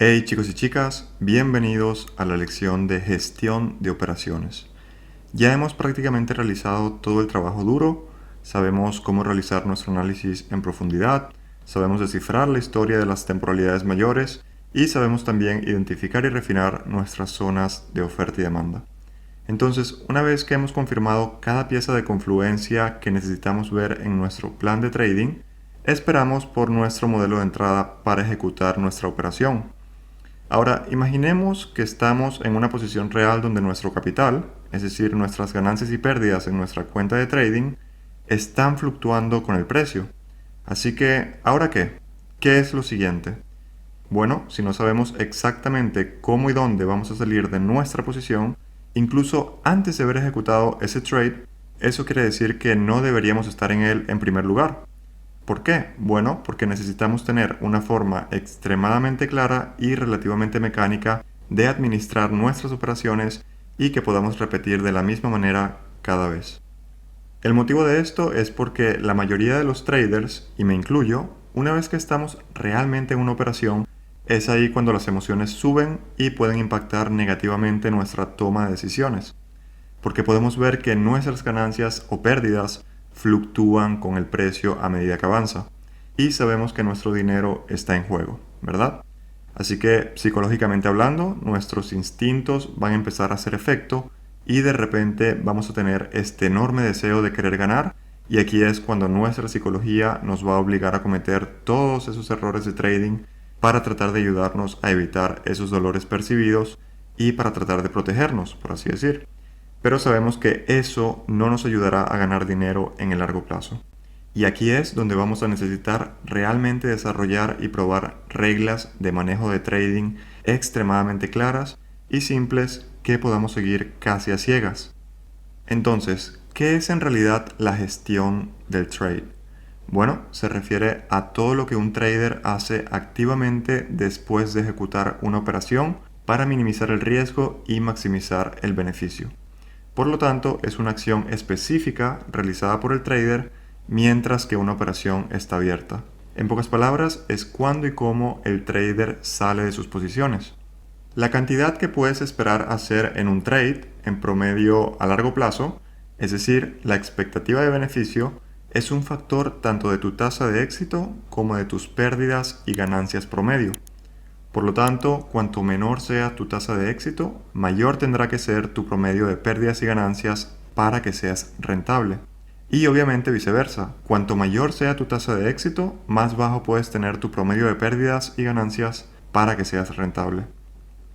Hey chicos y chicas, bienvenidos a la lección de gestión de operaciones. Ya hemos prácticamente realizado todo el trabajo duro, sabemos cómo realizar nuestro análisis en profundidad, sabemos descifrar la historia de las temporalidades mayores y sabemos también identificar y refinar nuestras zonas de oferta y demanda. Entonces, una vez que hemos confirmado cada pieza de confluencia que necesitamos ver en nuestro plan de trading, esperamos por nuestro modelo de entrada para ejecutar nuestra operación. Ahora, imaginemos que estamos en una posición real donde nuestro capital, es decir, nuestras ganancias y pérdidas en nuestra cuenta de trading, están fluctuando con el precio. Así que, ¿ahora qué? ¿Qué es lo siguiente? Bueno, si no sabemos exactamente cómo y dónde vamos a salir de nuestra posición, incluso antes de haber ejecutado ese trade, eso quiere decir que no deberíamos estar en él en primer lugar. ¿Por qué? Bueno, porque necesitamos tener una forma extremadamente clara y relativamente mecánica de administrar nuestras operaciones y que podamos repetir de la misma manera cada vez. El motivo de esto es porque la mayoría de los traders, y me incluyo, una vez que estamos realmente en una operación, es ahí cuando las emociones suben y pueden impactar negativamente nuestra toma de decisiones, porque podemos ver que nuestras ganancias o pérdidas fluctúan con el precio a medida que avanza y sabemos que nuestro dinero está en juego, ¿verdad? Así que psicológicamente hablando, nuestros instintos van a empezar a hacer efecto y de repente vamos a tener este enorme deseo de querer ganar, y aquí es cuando nuestra psicología nos va a obligar a cometer todos esos errores de trading para tratar de ayudarnos a evitar esos dolores percibidos y para tratar de protegernos, por así decir. Pero sabemos que eso no nos ayudará a ganar dinero en el largo plazo. Y aquí es donde vamos a necesitar realmente desarrollar y probar reglas de manejo de trading extremadamente claras y simples que podamos seguir casi a ciegas. Entonces, ¿qué es en realidad la gestión del trade? Bueno, se refiere a todo lo que un trader hace activamente después de ejecutar una operación para minimizar el riesgo y maximizar el beneficio. Por lo tanto, es una acción específica realizada por el trader mientras que una operación está abierta. En pocas palabras, es cuándo y cómo el trader sale de sus posiciones. La cantidad que puedes esperar hacer en un trade, en promedio a largo plazo, es decir, la expectativa de beneficio, es un factor tanto de tu tasa de éxito como de tus pérdidas y ganancias promedio. Por lo tanto, cuanto menor sea tu tasa de éxito, mayor tendrá que ser tu promedio de pérdidas y ganancias para que seas rentable. Y obviamente viceversa, cuanto mayor sea tu tasa de éxito, más bajo puedes tener tu promedio de pérdidas y ganancias para que seas rentable.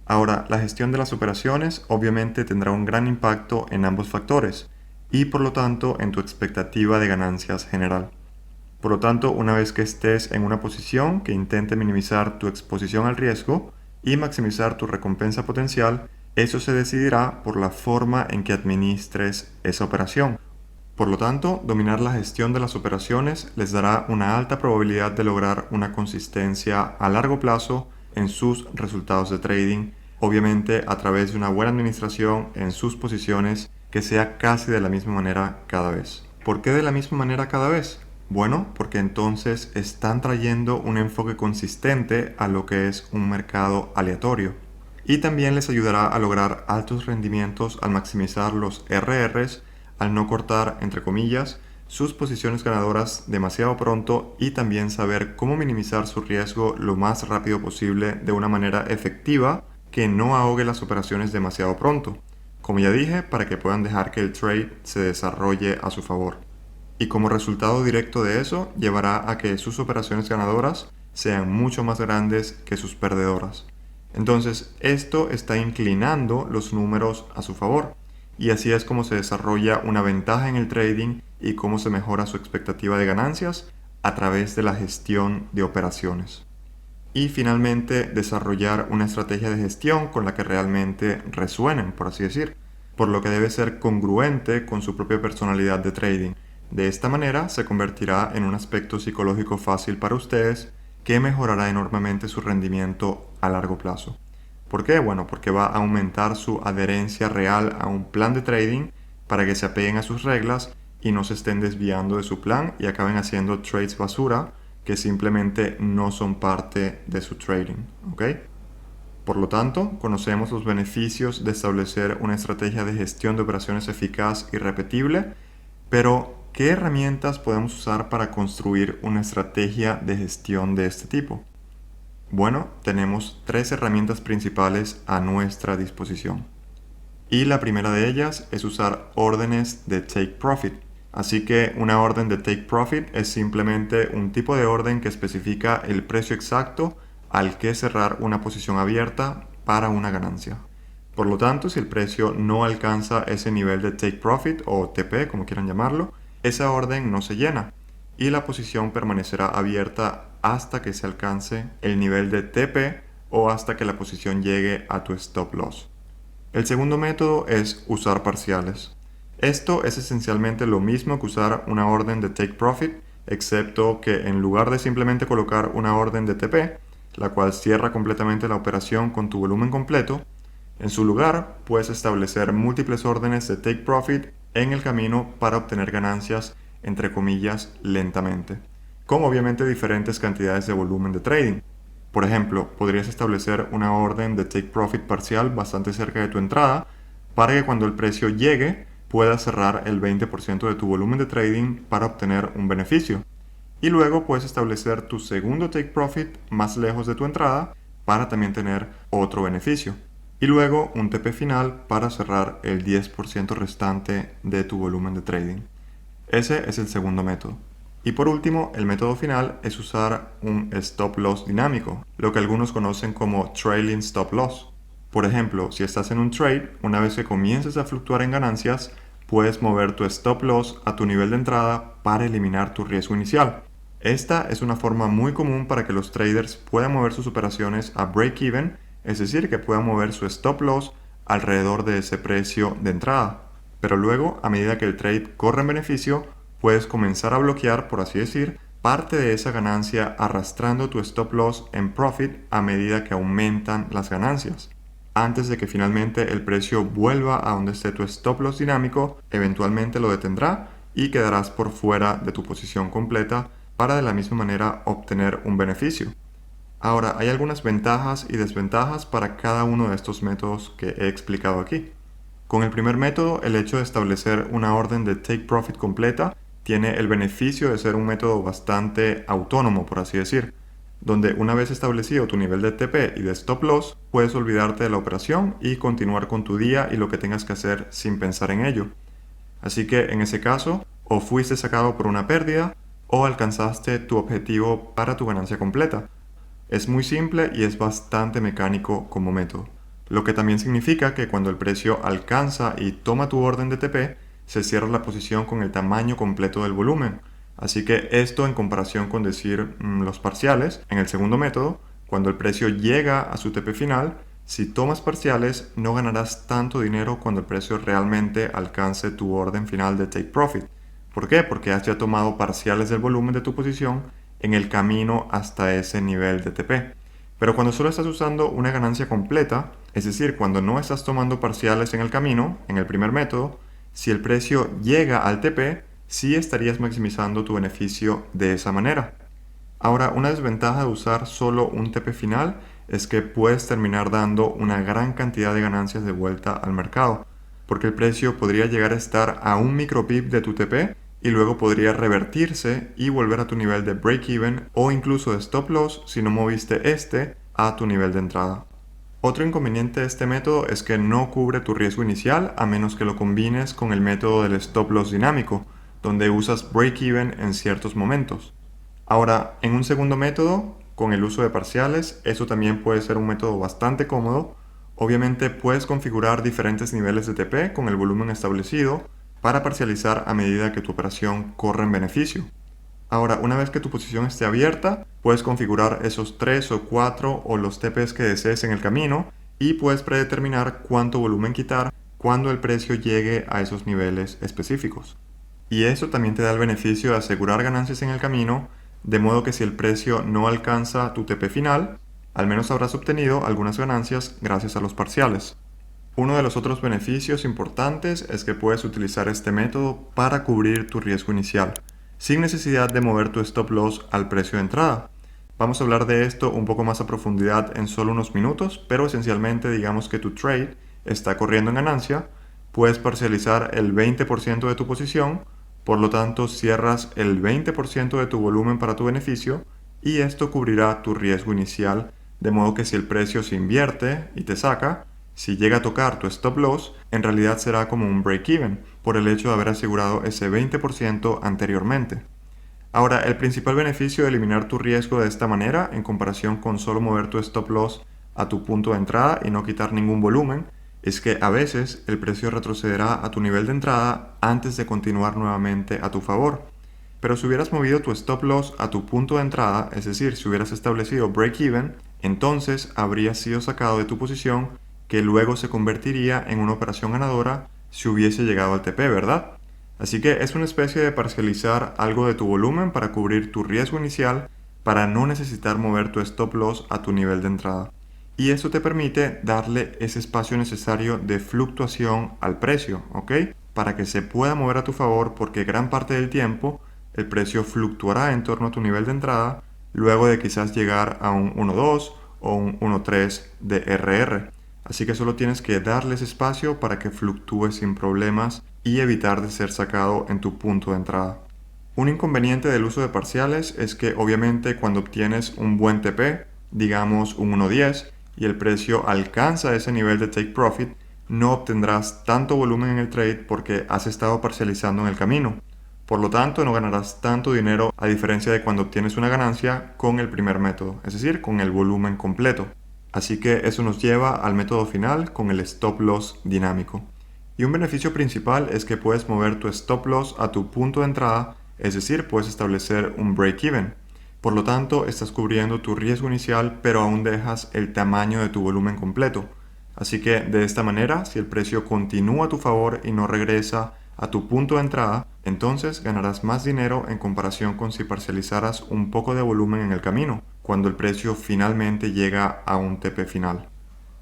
Ahora, la gestión de las operaciones obviamente tendrá un gran impacto en ambos factores y por lo tanto en tu expectativa de ganancias general. Por lo tanto, una vez que estés en una posición que intente minimizar tu exposición al riesgo y maximizar tu recompensa potencial, eso se decidirá por la forma en que administres esa operación. Por lo tanto, dominar la gestión de las operaciones les dará una alta probabilidad de lograr una consistencia a largo plazo en sus resultados de trading, obviamente a través de una buena administración en sus posiciones que sea casi de la misma manera cada vez. ¿Por qué de la misma manera cada vez? Bueno, porque entonces están trayendo un enfoque consistente a lo que es un mercado aleatorio. Y también les ayudará a lograr altos rendimientos al maximizar los RRs, al no cortar, entre comillas, sus posiciones ganadoras demasiado pronto y también saber cómo minimizar su riesgo lo más rápido posible de una manera efectiva que no ahogue las operaciones demasiado pronto. Como ya dije, para que puedan dejar que el trade se desarrolle a su favor. Y como resultado directo de eso, llevará a que sus operaciones ganadoras sean mucho más grandes que sus perdedoras. Entonces, esto está inclinando los números a su favor. Y así es como se desarrolla una ventaja en el trading y cómo se mejora su expectativa de ganancias a través de la gestión de operaciones. Y finalmente, desarrollar una estrategia de gestión con la que realmente resuenen, por así decir, por lo que debe ser congruente con su propia personalidad de trading. De esta manera se convertirá en un aspecto psicológico fácil para ustedes que mejorará enormemente su rendimiento a largo plazo. ¿Por qué? Bueno, porque va a aumentar su adherencia real a un plan de trading para que se apeguen a sus reglas y no se estén desviando de su plan y acaben haciendo trades basura que simplemente no son parte de su trading, ¿ok? Por lo tanto, conocemos los beneficios de establecer una estrategia de gestión de operaciones eficaz y repetible, pero ¿qué herramientas podemos usar para construir una estrategia de gestión de este tipo? Bueno, tenemos 3 herramientas principales a nuestra disposición. Y la primera de ellas es usar órdenes de Take Profit. Así que una orden de Take Profit es simplemente un tipo de orden que especifica el precio exacto al que cerrar una posición abierta para una ganancia. Por lo tanto, si el precio no alcanza ese nivel de Take Profit o TP, como quieran llamarlo, esa orden no se llena y la posición permanecerá abierta hasta que se alcance el nivel de TP o hasta que la posición llegue a tu stop loss. El segundo método es usar parciales. Esto es esencialmente lo mismo que usar una orden de Take Profit, excepto que en lugar de simplemente colocar una orden de TP, la cual cierra completamente la operación con tu volumen completo, en su lugar puedes establecer múltiples órdenes de Take Profit en el camino para obtener ganancias, entre comillas, lentamente, con obviamente diferentes cantidades de volumen de trading. Por ejemplo, podrías establecer una orden de Take Profit parcial bastante cerca de tu entrada para que cuando el precio llegue puedas cerrar el 20% de tu volumen de trading para obtener un beneficio. Y luego puedes establecer tu segundo Take Profit más lejos de tu entrada para también tener otro beneficio. Y luego un TP final para cerrar el 10% restante de tu volumen de trading. Ese es el segundo método. Y por último, el método final es usar un stop loss dinámico, lo que algunos conocen como trailing stop loss. Por ejemplo, si estás en un trade, una vez que comiences a fluctuar en ganancias, puedes mover tu stop loss a tu nivel de entrada para eliminar tu riesgo inicial. Esta es una forma muy común para que los traders puedan mover sus operaciones a break-even, es decir, que puedan mover su stop loss alrededor de ese precio de entrada. Pero luego, a medida que el trade corre en beneficio, puedes comenzar a bloquear, por así decir, parte de esa ganancia arrastrando tu stop loss en profit a medida que aumentan las ganancias. Antes de que finalmente el precio vuelva a donde esté tu stop loss dinámico, eventualmente lo detendrá y quedarás por fuera de tu posición completa para de la misma manera obtener un beneficio. Ahora, hay algunas ventajas y desventajas para cada uno de estos métodos que he explicado aquí. Con el primer método, el hecho de establecer una orden de Take Profit completa tiene el beneficio de ser un método bastante autónomo, por así decir, donde una vez establecido tu nivel de TP y de Stop Loss, puedes olvidarte de la operación y continuar con tu día y lo que tengas que hacer sin pensar en ello. Así que en ese caso, o fuiste sacado por una pérdida o alcanzaste tu objetivo para tu ganancia completa. Es muy simple y es bastante mecánico como método, lo que también significa que cuando el precio alcanza y toma tu orden de TP, se cierra la posición con el tamaño completo del volumen. Así que esto en comparación con decir los parciales, en el segundo método, cuando el precio llega a su TP final, si tomas parciales no ganarás tanto dinero cuando el precio realmente alcance tu orden final de Take Profit. ¿Por qué? Porque has ya tomado parciales del volumen de tu posición en el camino hasta ese nivel de TP. Pero cuando solo estás usando una ganancia completa, es decir, cuando no estás tomando parciales en el camino, en el primer método, si el precio llega al TP, sí estarías maximizando tu beneficio de esa manera. Ahora, una desventaja de usar solo un TP final es que puedes terminar dando una gran cantidad de ganancias de vuelta al mercado, porque el precio podría llegar a estar a un micro pip de tu TP y luego podría revertirse y volver a tu nivel de break-even o incluso de stop loss si no moviste este a tu nivel de entrada. Otro inconveniente de este método es que no cubre tu riesgo inicial a menos que lo combines con el método del stop loss dinámico, donde usas break-even en ciertos momentos. Ahora, en un segundo método, con el uso de parciales, eso también puede ser un método bastante cómodo. Obviamente puedes configurar diferentes niveles de TP con el volumen establecido para parcializar a medida que tu operación corre en beneficio. Ahora, una vez que tu posición esté abierta, puedes configurar esos 3 o 4 o los TPs que desees en el camino y puedes predeterminar cuánto volumen quitar cuando el precio llegue a esos niveles específicos. Y eso también te da el beneficio de asegurar ganancias en el camino, de modo que si el precio no alcanza tu TP final, al menos habrás obtenido algunas ganancias gracias a los parciales. Uno de los otros beneficios importantes es que puedes utilizar este método para cubrir tu riesgo inicial, sin necesidad de mover tu stop loss al precio de entrada. Vamos a hablar de esto un poco más a profundidad en solo unos minutos, pero esencialmente digamos que tu trade está corriendo en ganancia, puedes parcializar el 20% de tu posición, por lo tanto cierras el 20% de tu volumen para tu beneficio y esto cubrirá tu riesgo inicial, de modo que si el precio se invierte y te saca, si llega a tocar tu stop loss, en realidad será como un break-even por el hecho de haber asegurado ese 20% anteriormente. Ahora, el principal beneficio de eliminar tu riesgo de esta manera, en comparación con solo mover tu stop loss a tu punto de entrada y no quitar ningún volumen, es que a veces el precio retrocederá a tu nivel de entrada antes de continuar nuevamente a tu favor. Pero si hubieras movido tu stop loss a tu punto de entrada, es decir, si hubieras establecido break-even, entonces habrías sido sacado de tu posición que luego se convertiría en una operación ganadora si hubiese llegado al TP, ¿verdad? Así que es una especie de parcializar algo de tu volumen para cubrir tu riesgo inicial para no necesitar mover tu stop loss a tu nivel de entrada. Y eso te permite darle ese espacio necesario de fluctuación al precio, ¿ok? Para que se pueda mover a tu favor porque gran parte del tiempo el precio fluctuará en torno a tu nivel de entrada luego de quizás llegar a un 1.2 o un 1.3 de RR. Así que solo tienes que darles espacio para que fluctúe sin problemas y evitar de ser sacado en tu punto de entrada. Un inconveniente del uso de parciales es que obviamente cuando obtienes un buen TP, digamos un 1.10, y el precio alcanza ese nivel de take profit, no obtendrás tanto volumen en el trade porque has estado parcializando en el camino. Por lo tanto, no ganarás tanto dinero a diferencia de cuando obtienes una ganancia con el primer método, es decir, con el volumen completo. Así que eso nos lleva al método final con el stop loss dinámico. Y un beneficio principal es que puedes mover tu stop loss a tu punto de entrada, es decir, puedes establecer un break-even. Por lo tanto, estás cubriendo tu riesgo inicial, pero aún dejas el tamaño de tu volumen completo. Así que de esta manera, si el precio continúa a tu favor y no regresa a tu punto de entrada, entonces ganarás más dinero en comparación con si parcializaras un poco de volumen en el camino, cuando el precio finalmente llega a un TP final.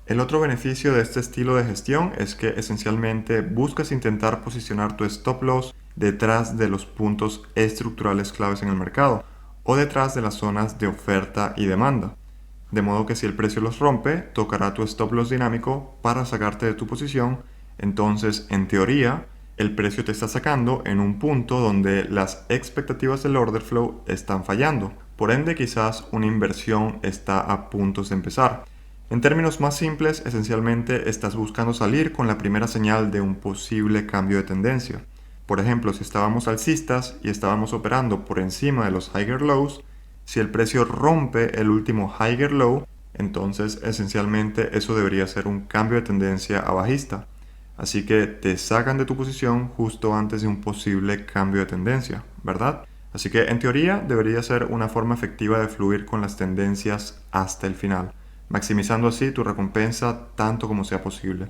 El otro beneficio de este estilo de gestión es que esencialmente buscas intentar posicionar tu stop loss detrás de los puntos estructurales claves en el mercado o detrás de las zonas de oferta y demanda. De modo que si el precio los rompe, tocará tu stop loss dinámico para sacarte de tu posición, entonces en teoría el precio te está sacando en un punto donde las expectativas del order flow están fallando. Por ende, quizás una inversión está a punto de empezar. En términos más simples, esencialmente estás buscando salir con la primera señal de un posible cambio de tendencia. Por ejemplo, si estábamos alcistas y estábamos operando por encima de los higher lows, si el precio rompe el último higher low, entonces esencialmente eso debería ser un cambio de tendencia a bajista. Así que te sacan de tu posición justo antes de un posible cambio de tendencia, ¿verdad? Así que en teoría debería ser una forma efectiva de fluir con las tendencias hasta el final, maximizando así tu recompensa tanto como sea posible.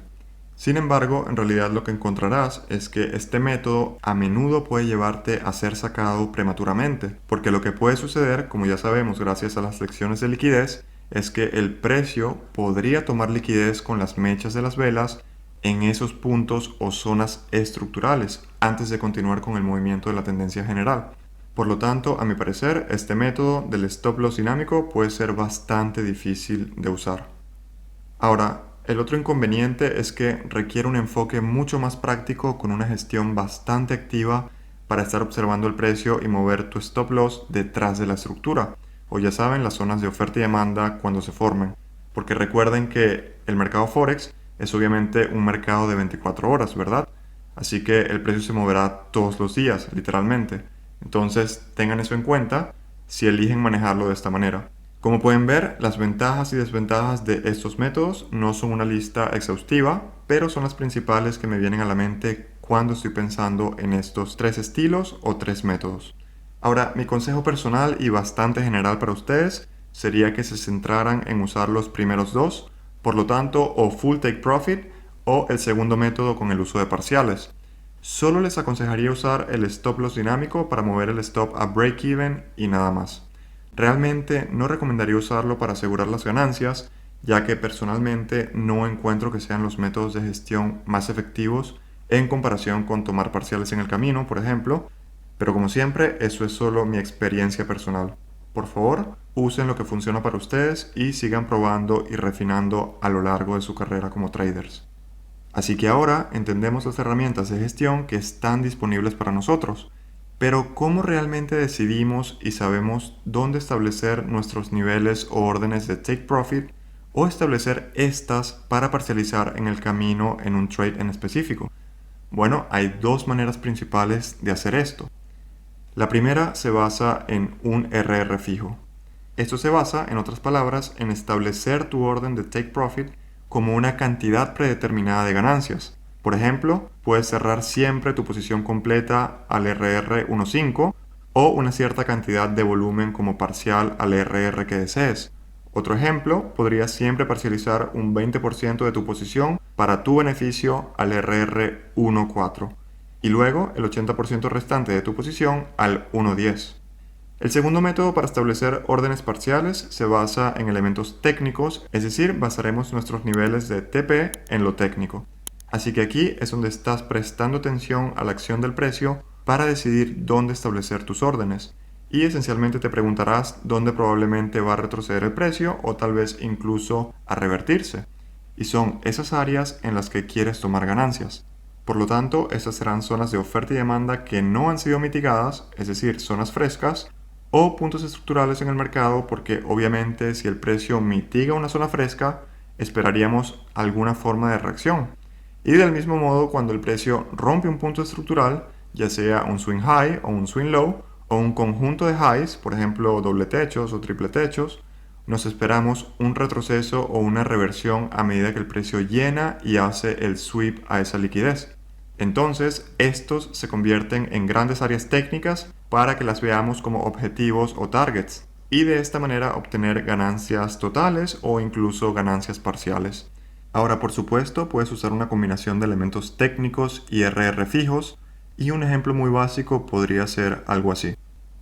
Sin embargo, en realidad lo que encontrarás es que este método a menudo puede llevarte a ser sacado prematuramente, porque lo que puede suceder, como ya sabemos gracias a las lecciones de liquidez, es que el precio podría tomar liquidez con las mechas de las velas en esos puntos o zonas estructurales antes de continuar con el movimiento de la tendencia general. Por lo tanto, a mi parecer, este método del stop loss dinámico puede ser bastante difícil de usar. Ahora, el otro inconveniente es que requiere un enfoque mucho más práctico con una gestión bastante activa para estar observando el precio y mover tu stop loss detrás de la estructura, o ya saben, las zonas de oferta y demanda cuando se formen. Porque recuerden que el mercado Forex es obviamente un mercado de 24 horas, ¿verdad? Así que el precio se moverá todos los días, literalmente. Entonces tengan eso en cuenta si eligen manejarlo de esta manera. Como pueden ver, las ventajas y desventajas de estos métodos no son una lista exhaustiva, pero son las principales que me vienen a la mente cuando estoy pensando en estos tres estilos o tres métodos. Ahora, mi consejo personal y bastante general para ustedes sería que se centraran en usar los primeros dos, por lo tanto, o full take profit o el segundo método con el uso de parciales. Solo les aconsejaría usar el stop loss dinámico para mover el stop a break-even y nada más. Realmente no recomendaría usarlo para asegurar las ganancias, ya que personalmente no encuentro que sean los métodos de gestión más efectivos en comparación con tomar parciales en el camino, por ejemplo, pero como siempre, eso es solo mi experiencia personal. Por favor, usen lo que funciona para ustedes y sigan probando y refinando a lo largo de su carrera como traders. Así que ahora entendemos las herramientas de gestión que están disponibles para nosotros, pero ¿cómo realmente decidimos y sabemos dónde establecer nuestros niveles o órdenes de take profit o establecer estas para parcializar en el camino en un trade en específico? Bueno, hay dos maneras principales de hacer esto. La primera se basa en un RR fijo. Esto se basa, en otras palabras, en establecer tu orden de take profit como una cantidad predeterminada de ganancias. Por ejemplo, puedes cerrar siempre tu posición completa al RR 1.5 o una cierta cantidad de volumen como parcial al RR que desees. Otro ejemplo, podrías siempre parcializar un 20% de tu posición para tu beneficio al RR 1.4 y luego el 80% restante de tu posición al 1.10. El segundo método para establecer órdenes parciales se basa en elementos técnicos, es decir, basaremos nuestros niveles de TP en lo técnico. Así que aquí es donde estás prestando atención a la acción del precio para decidir dónde establecer tus órdenes. Y esencialmente te preguntarás dónde probablemente va a retroceder el precio o tal vez incluso a revertirse. Y son esas áreas en las que quieres tomar ganancias. Por lo tanto, estas serán zonas de oferta y demanda que no han sido mitigadas, es decir, zonas frescas, o puntos estructurales en el mercado, porque obviamente si el precio mitiga una zona fresca, esperaríamos alguna forma de reacción. Y del mismo modo, cuando el precio rompe un punto estructural, ya sea un swing high o un swing low, o un conjunto de highs, por ejemplo doble techos o triple techos, nos esperamos un retroceso o una reversión a medida que el precio llena y hace el sweep a esa liquidez. Entonces, estos se convierten en grandes áreas técnicas para que las veamos como objetivos o targets, y de esta manera obtener ganancias totales o incluso ganancias parciales. Ahora, por supuesto, puedes usar una combinación de elementos técnicos y RR fijos, y un ejemplo muy básico podría ser algo así.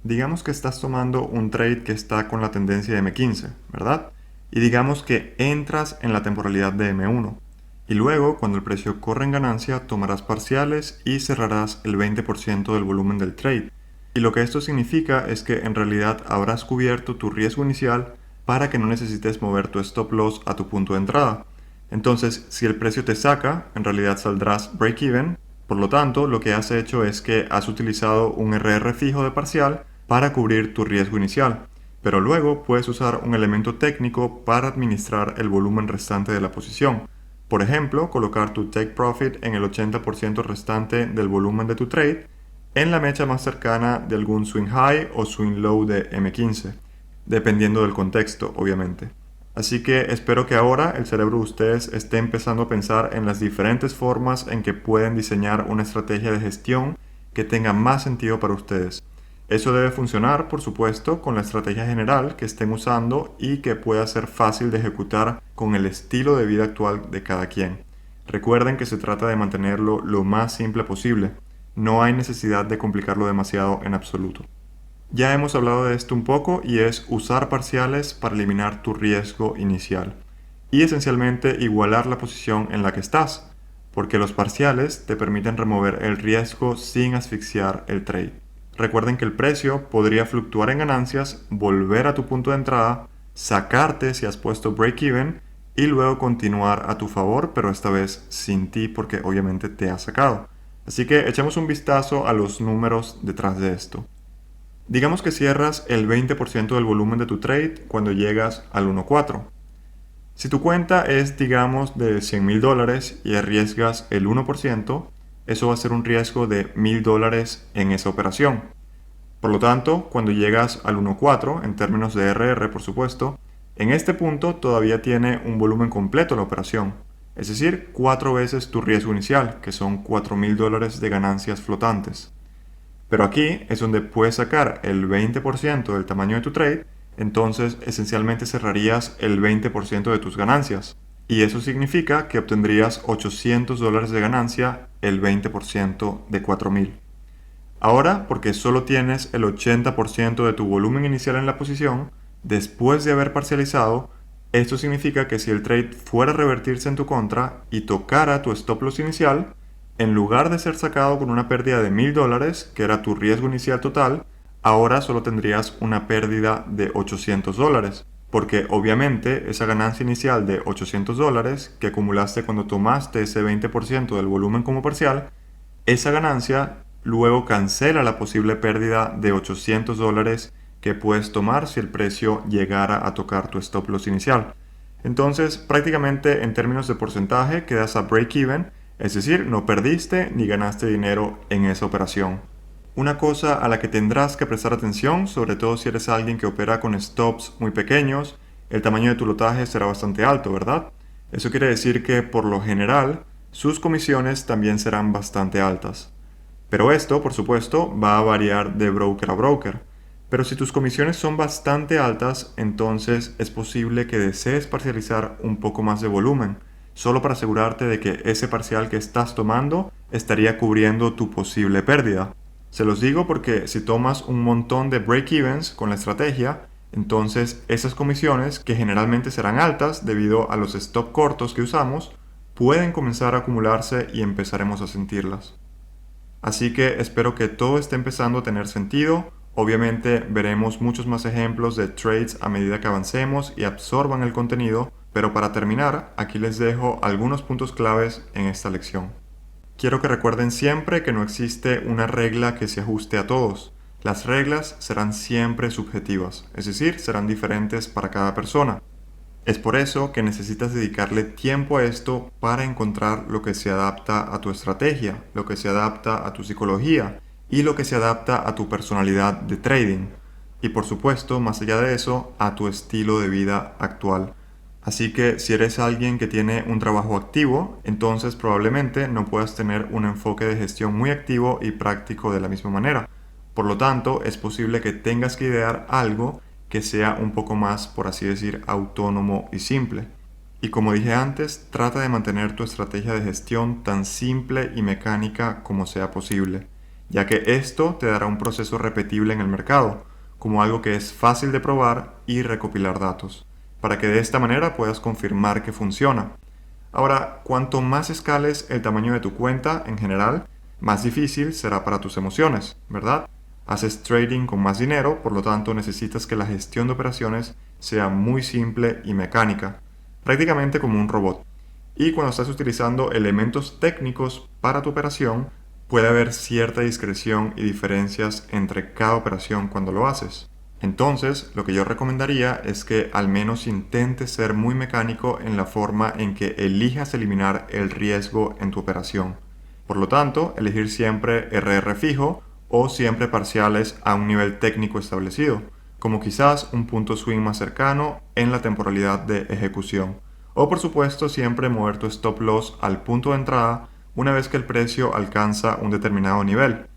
Digamos que estás tomando un trade que está con la tendencia de M15, ¿verdad? Y digamos que entras en la temporalidad de M1. Y luego, cuando el precio corre en ganancia, tomarás parciales y cerrarás el 20% del volumen del trade. Y lo que esto significa es que en realidad habrás cubierto tu riesgo inicial para que no necesites mover tu stop loss a tu punto de entrada. Entonces, si el precio te saca, en realidad saldrás break-even. Por lo tanto, lo que has hecho es que has utilizado un RR fijo de parcial para cubrir tu riesgo inicial. Pero luego puedes usar un elemento técnico para administrar el volumen restante de la posición. Por ejemplo, colocar tu take profit en el 80% restante del volumen de tu trade en la mecha más cercana de algún swing high o swing low de M15, dependiendo del contexto, obviamente. Así que espero que ahora el cerebro de ustedes esté empezando a pensar en las diferentes formas en que pueden diseñar una estrategia de gestión que tenga más sentido para ustedes. Eso debe funcionar, por supuesto, con la estrategia general que estén usando y que pueda ser fácil de ejecutar con el estilo de vida actual de cada quien. Recuerden que se trata de mantenerlo lo más simple posible. No hay necesidad de complicarlo demasiado en absoluto. Ya hemos hablado de esto un poco y es usar parciales para eliminar tu riesgo inicial y esencialmente igualar la posición en la que estás, porque los parciales te permiten remover el riesgo sin asfixiar el trade. Recuerden que el precio podría fluctuar en ganancias, volver a tu punto de entrada, sacarte si has puesto break-even y luego continuar a tu favor, pero esta vez sin ti porque obviamente te ha sacado. Así que echemos un vistazo a los números detrás de esto. Digamos que cierras el 20% del volumen de tu trade cuando llegas al 1.4. Si tu cuenta es, digamos, de $100,000 y arriesgas el 1%, eso va a ser un riesgo de $1,000 en esa operación. Por lo tanto, cuando llegas al 1.4, en términos de RR por supuesto, en este punto todavía tiene un volumen completo la operación, es decir, 4 veces tu riesgo inicial, que son $4,000 de ganancias flotantes. Pero aquí es donde puedes sacar el 20% del tamaño de tu trade, entonces esencialmente cerrarías el 20% de tus ganancias. Y eso significa que obtendrías $800 de ganancia, el 20% de 4,000. Ahora, porque solo tienes el 80% de tu volumen inicial en la posición, después de haber parcializado, esto significa que si el trade fuera a revertirse en tu contra y tocara tu stop loss inicial, en lugar de ser sacado con una pérdida de $1,000, que era tu riesgo inicial total, ahora solo tendrías una pérdida de $800, porque obviamente esa ganancia inicial de $800 que acumulaste cuando tomaste ese 20% del volumen como parcial, esa ganancia luego cancela la posible pérdida de $800 que puedes tomar si el precio llegara a tocar tu stop loss inicial. Entonces, prácticamente en términos de porcentaje quedas a break-even, es decir, no perdiste ni ganaste dinero en esa operación. Una cosa a la que tendrás que prestar atención, sobre todo si eres alguien que opera con stops muy pequeños, el tamaño de tu lotaje será bastante alto, ¿verdad? Eso quiere decir que, por lo general, sus comisiones también serán bastante altas. Pero esto, por supuesto, va a variar de broker a broker. Pero si tus comisiones son bastante altas, entonces es posible que desees parcializar un poco más de volumen, solo para asegurarte de que ese parcial que estás tomando estaría cubriendo tu posible pérdida. Se los digo porque si tomas un montón de break-evens con la estrategia, entonces esas comisiones, que generalmente serán altas debido a los stop cortos que usamos, pueden comenzar a acumularse y empezaremos a sentirlas. Así que espero que todo esté empezando a tener sentido. Obviamente veremos muchos más ejemplos de trades a medida que avancemos y absorban el contenido, pero para terminar, aquí les dejo algunos puntos claves en esta lección. Quiero que recuerden siempre que no existe una regla que se ajuste a todos. Las reglas serán siempre subjetivas, es decir, serán diferentes para cada persona. Es por eso que necesitas dedicarle tiempo a esto para encontrar lo que se adapta a tu estrategia, lo que se adapta a tu psicología y lo que se adapta a tu personalidad de trading. Y por supuesto, más allá de eso, a tu estilo de vida actual. Así que si eres alguien que tiene un trabajo activo, entonces probablemente no puedas tener un enfoque de gestión muy activo y práctico de la misma manera. Por lo tanto, es posible que tengas que idear algo que sea un poco más, por así decir, autónomo y simple. Y como dije antes, trata de mantener tu estrategia de gestión tan simple y mecánica como sea posible, ya que esto te dará un proceso repetible en el mercado, como algo que es fácil de probar y recopilar datos, para que de esta manera puedas confirmar que funciona. Ahora, cuanto más escales el tamaño de tu cuenta en general, más difícil será para tus emociones, ¿verdad? Haces trading con más dinero, por lo tanto necesitas que la gestión de operaciones sea muy simple y mecánica, prácticamente como un robot. Y cuando estás utilizando elementos técnicos para tu operación, puede haber cierta discreción y diferencias entre cada operación cuando lo haces. Entonces, lo que yo recomendaría es que al menos intentes ser muy mecánico en la forma en que elijas eliminar el riesgo en tu operación. Por lo tanto, elegir siempre RR fijo o siempre parciales a un nivel técnico establecido, como quizás un punto swing más cercano en la temporalidad de ejecución. O por supuesto siempre mover tu stop loss al punto de entrada una vez que el precio alcanza un determinado nivel.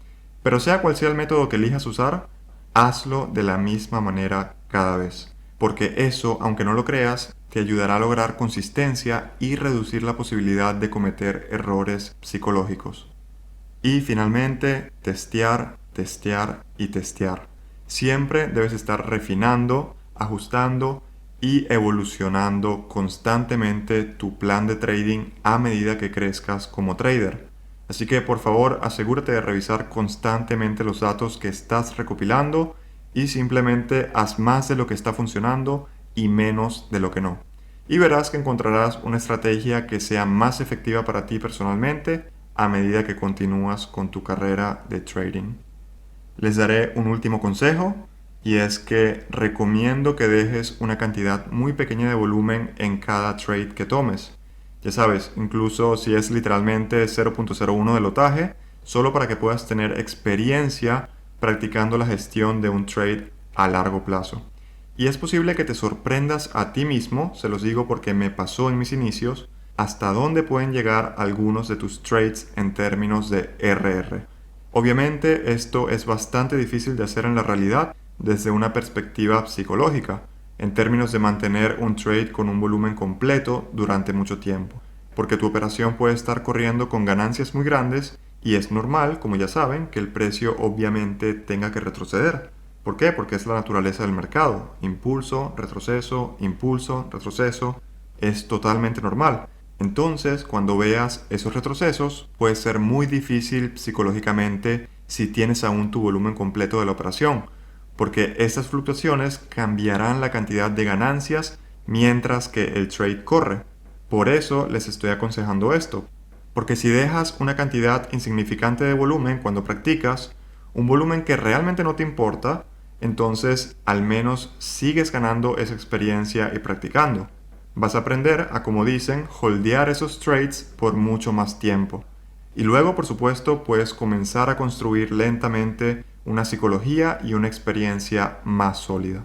Pero sea cual sea el método que elijas usar, hazlo de la misma manera cada vez, porque eso, aunque no lo creas, te ayudará a lograr consistencia y reducir la posibilidad de cometer errores psicológicos. Y finalmente, testear, testear y testear. Siempre debes estar refinando, ajustando y evolucionando constantemente tu plan de trading a medida que crezcas como trader. Así que por favor asegúrate de revisar constantemente los datos que estás recopilando y simplemente haz más de lo que está funcionando y menos de lo que no. Y verás que encontrarás una estrategia que sea más efectiva para ti personalmente a medida que continúas con tu carrera de trading. Les daré un último consejo y es que recomiendo que dejes una cantidad muy pequeña de volumen en cada trade que tomes. Ya sabes, incluso si es literalmente 0.01 de lotaje, solo para que puedas tener experiencia practicando la gestión de un trade a largo plazo. Y es posible que te sorprendas a ti mismo, se los digo porque me pasó en mis inicios, hasta dónde pueden llegar algunos de tus trades en términos de RR. Obviamente esto es bastante difícil de hacer en la realidad desde una perspectiva psicológica, en términos de mantener un trade con un volumen completo durante mucho tiempo, porque tu operación puede estar corriendo con ganancias muy grandes y es normal, como ya saben, que el precio obviamente tenga que retroceder. ¿Por qué? Porque es la naturaleza del mercado. Impulso, retroceso, es totalmente normal. Entonces, cuando veas esos retrocesos, puede ser muy difícil psicológicamente si tienes aún tu volumen completo de la operación, porque estas fluctuaciones cambiarán la cantidad de ganancias mientras que el trade corre. Por eso les estoy aconsejando esto, porque si dejas una cantidad insignificante de volumen cuando practicas, un volumen que realmente no te importa, entonces al menos sigues ganando esa experiencia y practicando. Vas a aprender a, como dicen, holdear esos trades por mucho más tiempo. Y luego, por supuesto, puedes comenzar a construir lentamente una psicología y una experiencia más sólida.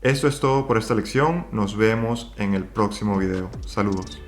Esto es todo por esta lección. Nos vemos en el próximo video. Saludos.